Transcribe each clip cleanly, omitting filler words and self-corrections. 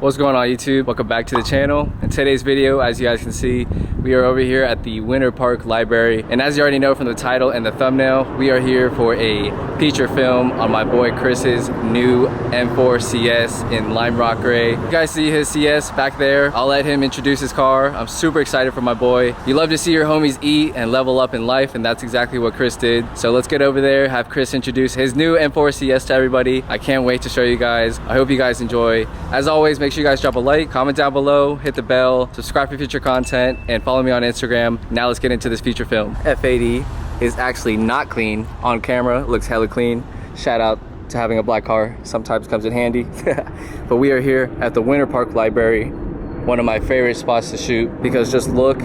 What's going on YouTube? Welcome back to the channel. In today's video, as you guys can see, we are over here at the Winter Park Library. And as you already know from the title and the thumbnail, we are here for a feature film on my boy Chris's new M4 CS in lime rock gray. You guys see his CS back there. I'll let him introduce his car. I'm super excited for my boy. You love to see your homies eat and level up in life, and that's exactly what Chris did. So let's get over there, have Chris introduce his new M4 CS to everybody. I can't wait to show you guys. I hope you guys enjoy. As always, make sure you guys drop a like, comment down below, hit the bell, subscribe for future content, and follow me on Instagram. Now let's get into this feature film. F80 is actually not clean on camera. It looks hella clean. Shout out to having a black car. Sometimes comes in handy. But we are here at the Winter Park Library, one of my favorite spots to shoot, because just look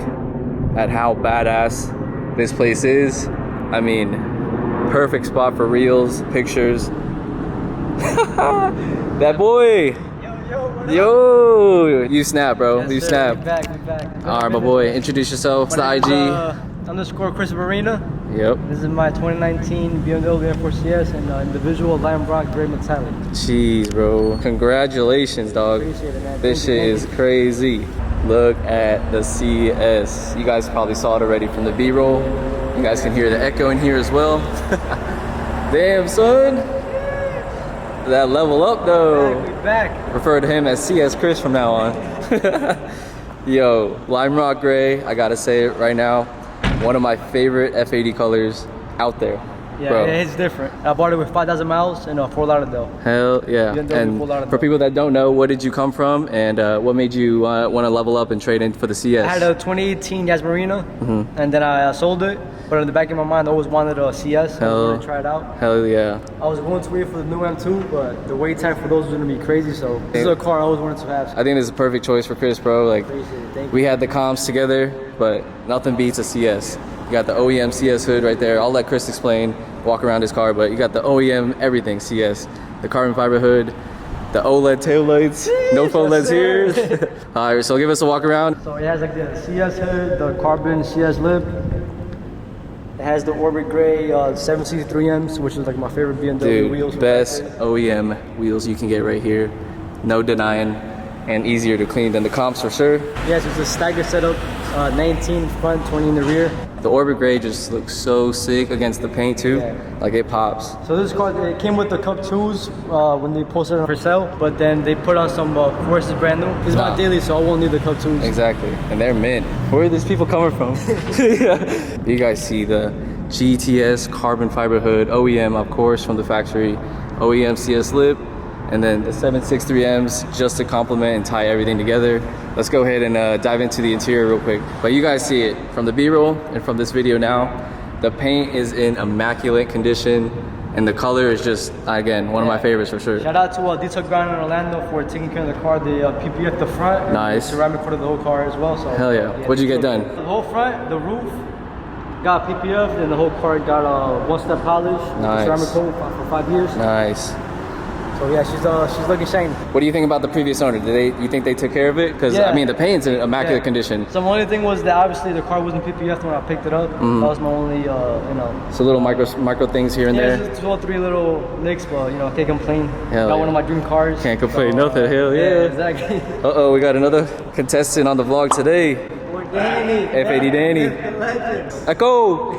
at how badass this place is. I mean, perfect spot for reels, pictures. That boy. Yo, you snap, bro. Yes, you sir. snap. We back. All right, my boy. Introduce yourself. It's the IG. Underscore Chris Marina. Yep. This is my 2019 BMW M4 CS and individual lime rock gray metallic. Jeez, bro. Congratulations, dog. Appreciate it, man. This shit is crazy. Look at the CS. You guys probably saw it already from the B-roll. You guys can hear the echo in here as well. Damn, son. That level up though. We back. Refer to him as CS Chris from now on. Yo, lime rock gray, I gotta say it right now, one of my favorite F80 colors out there. Yeah, bro. it's different. I bought it with 5,000 miles and a Fort Lauderdale. Hell yeah. And for people that don't know, where did you come from, and what made you want to level up and trade in for the CS? I had a 2018 Yas Marina, and then I sold it. But in the back of my mind, I always wanted a CS. I wanted to try it out. Hell yeah. I was going to wait for the new M2, but the wait time for those was going to be crazy. So this is a car I always wanted to have. I think this is a perfect choice for Chris, bro. Like, we had the comps together, but nothing beats a CS. You got the OEM CS hood right there. I'll let Chris explain, walk around his car, but you got the OEM everything CS. The carbon fiber hood, the OLED taillights, no faux LEDs here. All right, so give us a walk around. So it has like the CS hood, the carbon CS lip. It has the Orbit Gray 763Ms, which is like my favorite BMW wheels. Best OEM wheels you can get right here. No denying, and easier to clean than the comps for sure. Yes, it's a staggered setup, 19 front, 20 in the rear. The Orbit Gray just looks so sick against the paint too. Yeah. Like it pops. So this car, it came with the Cup 2s when they posted it for sale, but then they put on some Forces brand new. It's not daily, so I won't need the Cup 2s. Exactly, and they're mint. Where are these people coming from? Yeah. You guys see the GTS carbon fiber hood, OEM of course from the factory, OEM CS lip, and then the 763Ms just to complement and tie everything together. Let's go ahead and dive into the interior real quick. But you guys see it from the B-roll and from this video now. The paint is in immaculate condition, and the color is just, again, one of my favorites for sure. Shout out to Detail Ground in Orlando for taking care of the car, the PPF the front, nice. The ceramic coat of the whole car as well. So hell yeah. What'd you get done? The whole front, the roof got PPF, and the whole car got one-step polish, nice. Ceramic coat for 5 years. Nice. So yeah, she's looking shiny. What do you think about the previous owner? You think they took care of it? Because I mean, the paint's in immaculate condition. So my only thing was that obviously the car wasn't PPF when I picked it up. That was my only, So little micro things here and there. Just 2 or 3 little nicks, but can't complain. Hell got one of my dream cars. Can't complain, nothing. Hell yeah. Exactly. Uh-oh, we got another contestant on the vlog today. Danny. F80 Danny. Echo!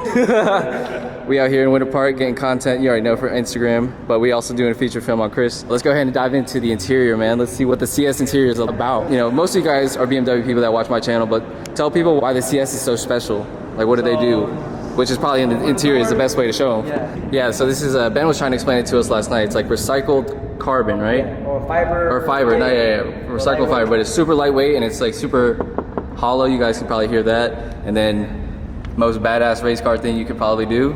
We out here in Winter Park getting content, you already know, for Instagram, but we also doing a feature film on Chris. Let's go ahead and dive into the interior, man. Let's see what the CS interior is about. Most of you guys are BMW people that watch my channel, but tell people why the CS is so special. Like, what do they do? Which is probably in the interior is the best way to show them. Yeah, so this is, Ben was trying to explain it to us last night. It's like recycled carbon, right? Or fiber. Or fiber, recycled fiber, but it's super lightweight and it's like super hollow. You guys can probably hear that. And then most badass race car thing you could probably do.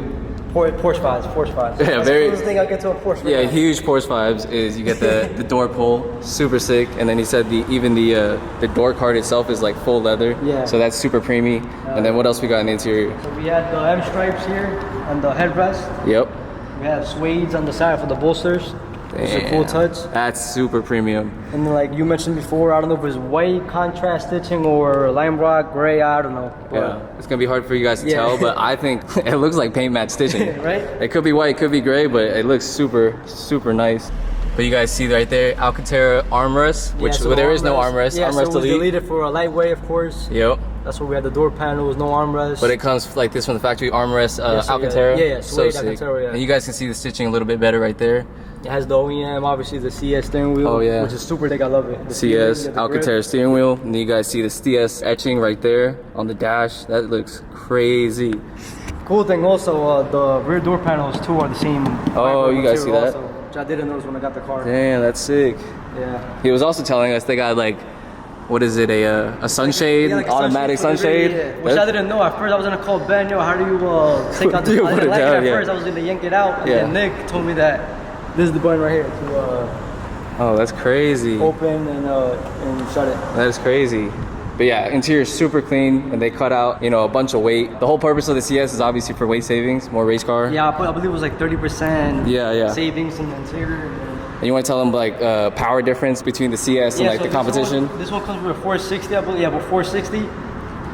Porsche vibes. Yeah, that's the closest thing I'll get to a Porsche. Yeah, huge Porsche vibes is you get the door pull, super sick. And then he said even the door card itself is like full leather. Yeah. So that's super preemie. And then what else we got in the interior? So we had the M stripes here on the headrest. Yep. We have suedes on the side for the bolsters. It's a cool touch. That's super premium. And then, like you mentioned before, I don't know if it's white contrast stitching or lime rock gray, I don't know. Yeah, it's gonna be hard for you guys to tell, but I think it looks like paint matte stitching. Right? It could be white, it could be gray, but it looks super, super nice. But you guys see right there, Alcantara armrest, which so there is no armrest. Yeah, Armrest so it was delete. deleted for a lightweight, of course. Yep. That's where we had the door panels, no armrest. But it comes like this from the factory armrest, so Alcantara. yeah, so suede sick. Alcantara, yeah. And you guys can see the stitching a little bit better right there. It has the OEM, obviously the CS steering wheel, Oh, yeah. which is super thick. I love it. The CS steering, the Alcantara grip. steering wheel. And then you guys see the CS etching right there on the dash. That looks crazy. Cool thing also, the rear door panels too are the same. Oh, you guys see material that? also, which I didn't notice when I got the car. Damn, that's sick. Yeah. He was also telling us they got like, what is it, a sunshade, Yeah, like a automatic for the sunshade? rear, yeah. Which I didn't know. At first I was gonna call Ben, yo, how do you take out the You I put didn't it like down, it at yeah. first. I was gonna yank it out. And Yeah. then Nick told me that this is the button right here to Oh, that's crazy. open and shut it. That is crazy. But yeah, interior is super clean, and they cut out, you know, a bunch of weight. The whole purpose of the CS is obviously for weight savings, more race car. Yeah, I believe it was like 30% Yeah. savings in the interior. And you want to tell them like power difference between the CS and like so the competition? This one comes with a 460, I believe. Yeah, with 460.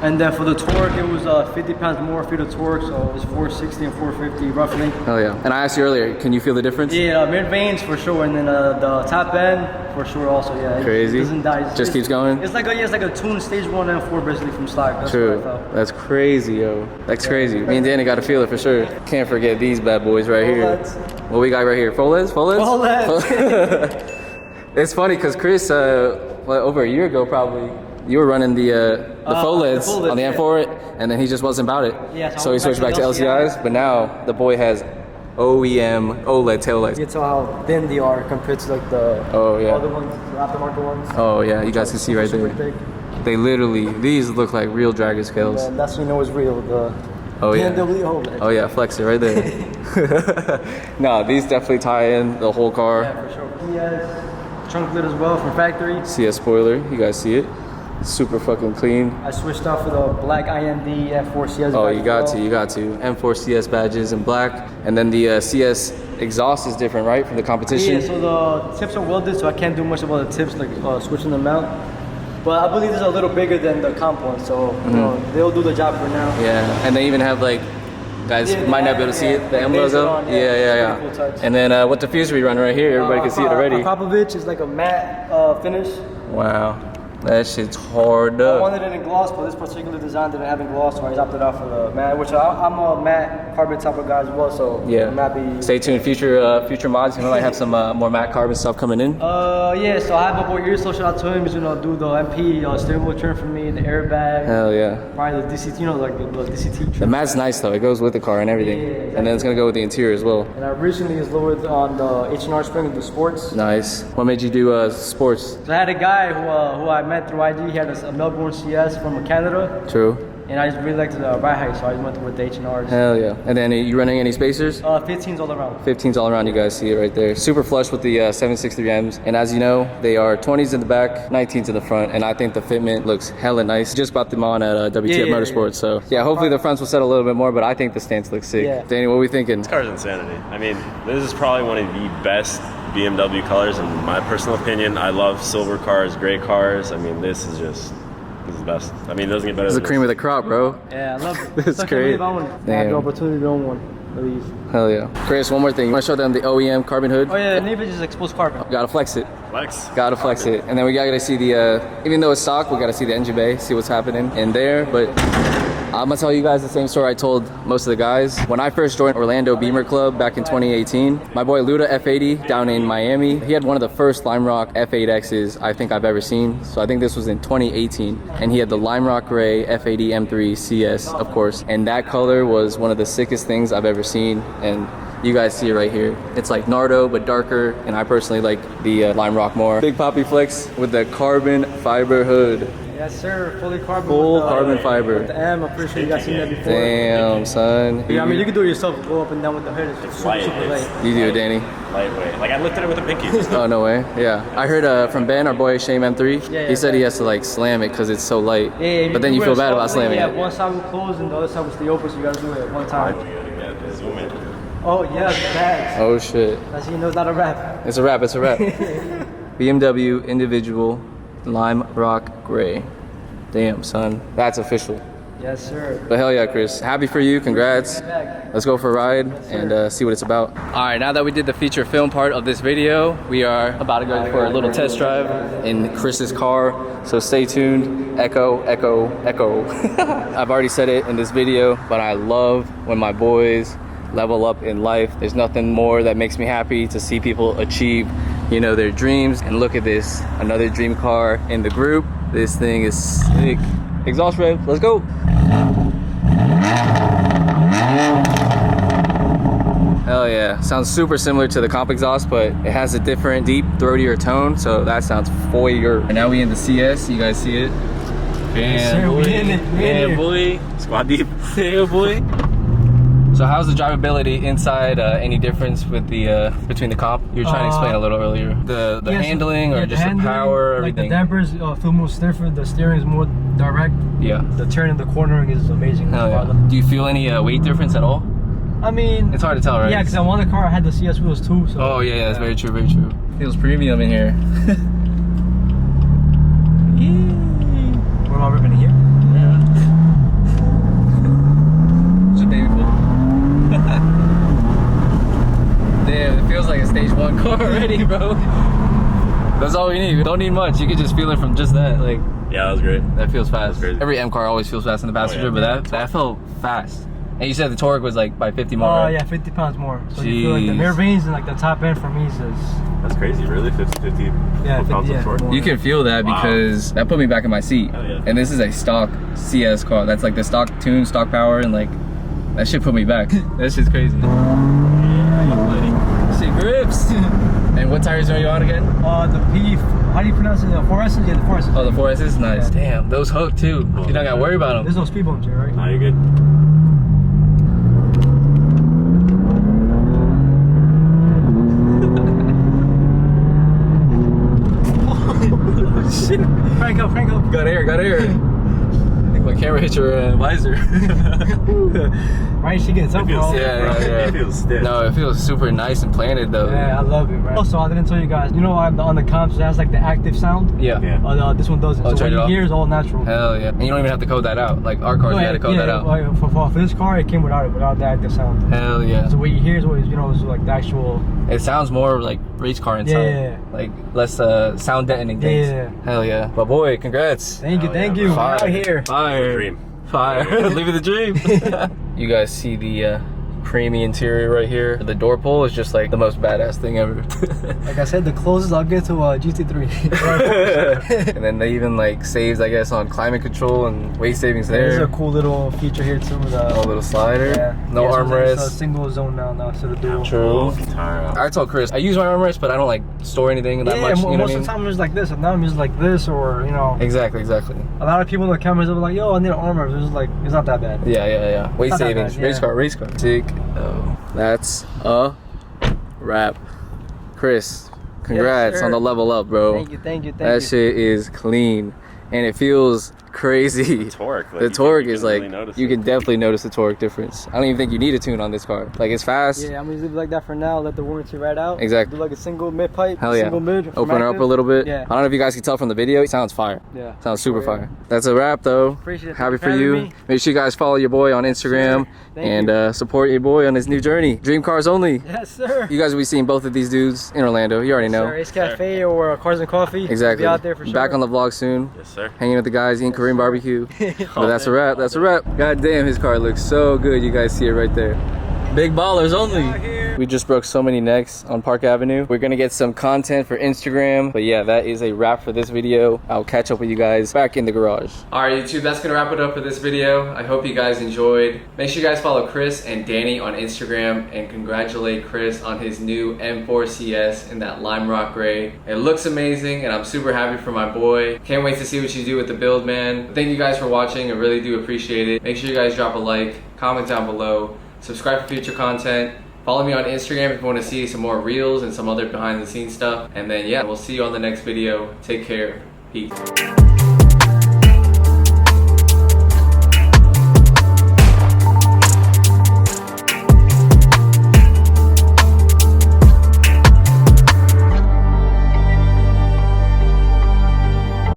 And then for the torque, it was 50 pounds more feet of torque, so it was 460 and 450 roughly. Hell yeah. And I asked you earlier, can you feel the difference? Yeah, mid vanes for sure, and then the top end for sure also. Yeah, Crazy. It doesn't die. Just keeps going? It's like a tuned stage 1 and 4 basically from stock. That's True. what I thought. That's crazy, yo. That's crazy. Me and Danny got to feel it for sure. Can't forget these bad boys right here. Full-leds. What we got right here? Full leads? Full leads? Full-leds. It's funny because Chris, over a year ago probably, you were running the full lids full lids, on the yeah. M4, and then he just wasn't about it. Yeah, so he switched back to LCIs, but now the boy has OEM OLED tail lights. You can tell how thin they are compared to like the other ones, the aftermarket ones. Oh yeah, you guys can see right Super there. thick. They literally, these look like real dragger scales. And that's when you know it's real. The Oh yeah. BMW OLED. Oh yeah, flex it right there. No, these definitely tie in the whole car. Yeah, for sure. PS trunk lid as well from factory. CS spoiler, you guys see it? Super fucking clean. I switched out for the black IMD F4 CS. Oh, badge you as got well. to, you got to. M4 CS badges in black, and then the CS exhaust is different, right, from the competition? Yeah, so the tips are welded, so I can't do much about the tips, like switching them out. But I believe this is a little bigger than the comp one, so you know, they'll do the job for now. Yeah, and they even have like, guys Yeah, might not be able to see it, the M logo. on, yeah. Yeah. Pretty cool touch. And then what diffuser we run right here, everybody can see it already. Popovich is like a matte finish. Wow, that shit's hard I up. wanted it in gloss, but this particular design didn't have in gloss, so I opted out for the matte, which I'm a matte carbon type of guy as well, so Yeah. matte be... Stay tuned, future mods, you might have some more matte carbon stuff coming in. Yeah, so I have my boy Earslow, shout out to him, he's gonna do the MP steering wheel trim for me, the airbag, Hell yeah. probably the DCT, you know, like the DCT The trim. mat's nice though, it goes with the car and everything. Yeah, And then it's gonna go with the interior as well. And I recently is lowered on the H&R spring of the sports. Nice. What made you do sports? So I had a guy who I met through IG, he had a Melbourne CS from Canada, True. and I just really liked the ride height, so I just went with the H&Rs. Hell yeah. And then you running any spacers? 15s all around. 15s all around, you guys see it right there. Super flush with the 763Ms. And as you know, they are 20s in the back, 19s in the front. And I think the fitment looks hella nice. Just bought them on at WTF Yeah. Motorsports. So yeah, hopefully the fronts will settle a little bit more, but I think the stance looks sick. Yeah. Danny, what are we thinking? This car's insanity. I mean, this is probably one of the best BMW colors in my personal opinion. I love silver cars, gray cars. I mean, this is the best. I mean, it doesn't get better This is than the cream of the crop, bro. Yeah, I love it. This is So I can't great. believe I won. I had Damn. the opportunity to own one of these. Hell yeah. Chris, one more thing. You want to show them the OEM carbon hood? Oh yeah, maybe just exposed carbon. Gotta flex it. Flex. Gotta flex it. And then we gotta see the, even though it's stock, we gotta see the engine bay, see what's happening in there. But I'm gonna tell you guys the same story I told most of the guys. When I first joined Orlando Beamer Club back in 2018, my boy Luda F80 down in Miami, he had one of the first Lime Rock F8Xs I think I've ever seen. So I think this was in 2018. And he had the Lime Rock Gray F80 M3 CS, of course. And that color was one of the sickest things I've ever seen. And you guys see it right here. It's like Nardo, but darker. And I personally like the Lime Rock more. Big Poppy Flex with the carbon fiber hood. Yes sir, fully carbon. Full with the, carbon fiber. With the M, I'm pretty sure you guys seen that before. Damn, son. Yeah, I mean you can do it yourself. Go up and down with the hood. It's super, light. super light. You do it, Danny. Lightweight. Like, I lifted it with a pinky. Just Oh, no way. Yeah. I heard from Ben, our boy Shame M3, Yeah, he said he Ben. has to like slam it because it's so light. Yeah, But then you feel bad about slamming Yeah, it. one side will close and the other side will stay open, so you gotta do it at one time. zoom in. Oh yeah, bags. Oh shit. That's how you know it's not a wrap. It's a wrap, it's a wrap. BMW individual lime rock gray. Damn, son. That's official. Yes, sir. But hell yeah, Chris. Happy for you. Congrats. Let's go for a ride and see what it's about. All right, now that we did the feature film part of this video, we are about to go for a little test drive in Chris's car. So stay tuned. Echo, echo, echo. I've already said it in this video, but I love when my boys level up in life. There's nothing more that makes me happy to see people achieve, you know, their dreams. And look at this, another dream car in the group. This thing is sick. Exhaust rev, let's go. Hell yeah, sounds super similar to the comp exhaust, but it has a different deep throatier tone, so that sounds fire. And now we in the CS, you guys see it? Yes, boy. We in it. Yeah, boy. Squad deep. Yeah, boy. So how's the drivability inside? Any difference with the between the comp? You were trying to explain a little earlier. The handling or just the power, everything? Like the dampers feel more stiffer. The steering is more direct. Yeah. The turn and the cornering is amazing. Hell yeah. Do you feel any weight difference at all? I mean, it's hard to tell, right? Yeah, because I won the car. I had the CS wheels too. So. Oh yeah, that's very true, very true. Feels premium in here. What am I ripping in here? Damn, it feels like a stage 1 car already, bro. That's all we need. We don't need much. You can just feel it from just that. Like, yeah, that was great. That feels fast. Every M car always feels fast in the passenger, but that felt fast. And you said the torque was like by 50 more. Oh right? yeah, 50 pounds more. So you feel like the mirror vanes and like the top end for me is. That's crazy, really? 50 yeah, pounds of torque? You can feel that because that put me back in my seat. Oh, yeah. And this is a stock CS car. That's like the stock tune, stock power, and like that shit put me back. That shit's crazy. See grips. And what tires are you on again? The P. How do you pronounce it? The 4S's? Yeah, the 4S's. Oh, the 4S's? Nice. Yeah. Damn, those hook too. You don't gotta worry about them. There's no speed bumps here, right? No, you're good. Shit. Crank up, crank up. Got air, got air. I think my camera hit your visor. Right, she gets up, bro. Yeah. It feels stiff. No, it feels super nice and planted though. Yeah, I love it, man. Also, I didn't tell you guys, you know, on the comps, it has like the active sound. Yeah. This one doesn't. Oh, so what you hear is all natural. Hell yeah. And you don't even have to code that out. Like our cars, you had to code that out. Like, for this car, it came without the active sound. Hell yeah. So what you hear is what is like the actual. It sounds more like race car inside. Yeah. Like less sound deadening things. Yeah. Hell yeah. But boy, congrats. Thank you. Fire. Out here. Fire. Dream. Fire. Living the dream. You guys see the creamy interior right here. The door pull is just like the most badass thing ever. Like I said, the closest I'll get to GT3. And then they even like saves, I guess, on climate control and weight savings there. There's a cool little feature here too. A little slider. Yeah. No armrest. It's a single zone now instead of dual. True. I told Chris I use my armrest, but I don't like store anything that much. You know most of the time it's like this, and now I'm just like this, or you know. Exactly. A lot of people in the comments are like, "Yo, I need an armor." It's like it's not that bad. Yeah. Weight savings. Bad, yeah. Race car. Sick. Oh, that's a wrap. Chris, congrats Yes, on the level up, bro. Thank you. That shit is clean, and it feels crazy. Torque. The torque is like, really you can definitely notice the torque difference. I don't even think you need a tune on this car. Like, it's fast. Yeah, I'm gonna leave it like that for now. Let the warranty ride out. Exactly. Do like a single mid pipe. Hell yeah. Single mid. Open her up a little bit. Yeah. I don't know if you guys can tell from the video. It sounds fire. Yeah. Sounds super fire. That's a wrap though. Appreciate it. Happy Thank you for for you. having me. Make sure you guys follow your boy on Instagram and support your boy on his new journey. Dream cars only. Yes, sir. You guys will be seeing both of these dudes in Orlando. You already know. Sir, Ace Cafe or Cars and Coffee. Exactly. Be out there for sure. Back on the vlog soon. Yes, sir. Hanging with the guys, eating Korean barbecue. But that's a wrap. That's a wrap. God damn, his car looks so good. You guys see it right there. Big ballers only. We just broke so many necks on Park Avenue. We're gonna get some content for Instagram. But yeah, that is a wrap for this video. I'll catch up with you guys back in the garage. All right, YouTube, that's gonna wrap it up for this video. I hope you guys enjoyed. Make sure you guys follow Chris and Danny on Instagram and congratulate Chris on his new M4 CS in that lime rock gray. It looks amazing and I'm super happy for my boy. Can't wait to see what you do with the build, man. Thank you guys for watching. I really do appreciate it. Make sure you guys drop a like, comment down below, subscribe for future content. Follow me on Instagram if you want to see some more reels and some other behind the scenes stuff. And then yeah, we'll see you on the next video. Take care. Peace.